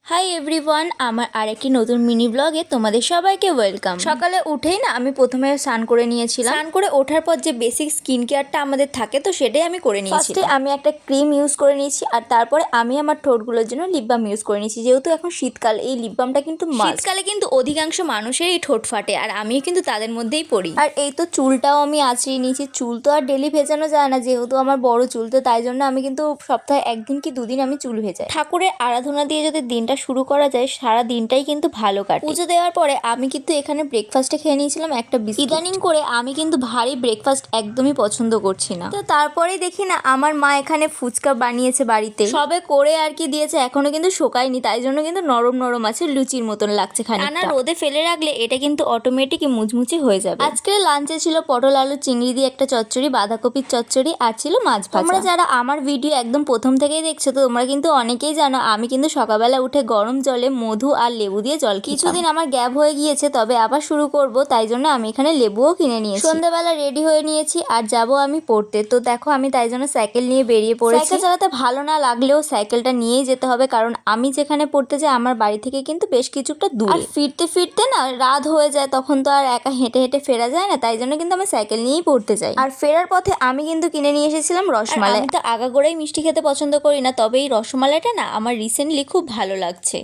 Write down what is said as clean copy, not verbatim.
Hi everyone, আমার আরেকটি নতুন মিনি ব্লগে তোমাদের সবাইকে ওয়েলকাম। সকালে উঠেই না আমি প্রথমে স্নান করে নিয়েছিলাম। স্নান করে ওঠার পর যে বেসিক স্কিন কেয়ারটা আমাদের থাকে তো সেটাই আমি করে নিয়েছি। ফার্স্টে আমি একটা ক্রিম ইউজ করে নিয়েছি আর তারপরে আমি আমার ঠোঁটগুলোর জন্য লিপ বাম ইউজ করে নিয়েছি। যেহেতু এখন শীতকাল, এই লিপ বামটা কিন্তু শীতকালে কিন্তু অধিকাংশ মানুষেরই ঠোঁট ফাটে আর আমিও কিন্তু তাদের মধ্যেই পড়ি। আর এই তো চুলটাও আমি আঁচড়িয়ে নিয়েছি। চুল তো আর ডেলি ভেজানো যায় না, যেহেতু আমার বড় চুল, তো তাই জন্য আমি কিন্তু সপ্তাহে একদিন কি দুদিন আমি চুল ভেজাই। ঠাকুরের আরাধনা দিয়ে যদি দিনটা শুরু করা যায়, সারা দিনটাই কিন্তু ভালো কাটে। পুজো দেওয়ার পরে আমি কিন্তু এখানে ব্রেকফাস্টে খেয়ে নিয়েছিলাম একটা বিস্কুট। ইদানিং করে আমি কিন্তু ভারী ব্রেকফাস্ট একদমই পছন্দ করছি না। তো তারপরেই দেখি না আমার মা এখানে ফুচকা বানিয়েছে বাড়িতে, সবে করে আর কি দিয়েছে, এখনো কিন্তু শোকায়নি, তাই জন্য কিন্তু নরম নরম আছে, লুচির মতন লাগছে খানিকটা। রোদে ফেলে রাখলে এটা কিন্তু অটোমেটিক মুচমুচে হয়ে যাবে। আজকের লাঞ্চে ছিল পটল আলু চিংড়ি দিয়ে একটা চচ্চড়ি, বাঁধাকপির চচ্চড়ি আর ছিল মাছ ভাজা। তোমরা যারা আমার ভিডিও একদম প্রথম থেকেই দেখছো তো তোমরা কিন্তু অনেকেই জানো আমি কিন্তু সকালবেলা উঠে গরম জলে মধু আর লেবু দিয়ে জল খেতাম। কিছুদিন আমার গ্যাপ হয়ে গিয়েছে, তবে আবার শুরু করব, তাই জন্য আমি এখানে লেবুও কিনে নিয়েছি। সন্ধ্যাবেলা রেডি হয়ে নিয়েছি আর যাব আমি পড়তে। তো দেখো আমি তাই জন্য সাইকেল নিয়ে বেরিয়ে পড়েছি। সাইকেল চালাতে ভালো না লাগলেও সাইকেলটা নিয়েই যেতে হবে, কারণ আমি যেখানে পড়তে যাই আমার বাড়ি থেকে কিন্তু বেশ কিছুটা দূর। আর ফিরতে ফিরতে না রাত হয়ে যায়, তখন তো আর একা হেঁটে হেঁটে ফেরা যায় না, তাই জন্য কিন্তু আমি সাইকেল নিয়েই পড়তে যাই। আর ফেরার পথে আমি কিন্তু কিনে নিয়ে এসেছিলাম রসমালাই। আমি তো আগাগোড়াই মিষ্টি খেতে পছন্দ করি না, তবে এই রসমালাইটা না আমার রিসেন্টলি খুব ভালো লাগছে।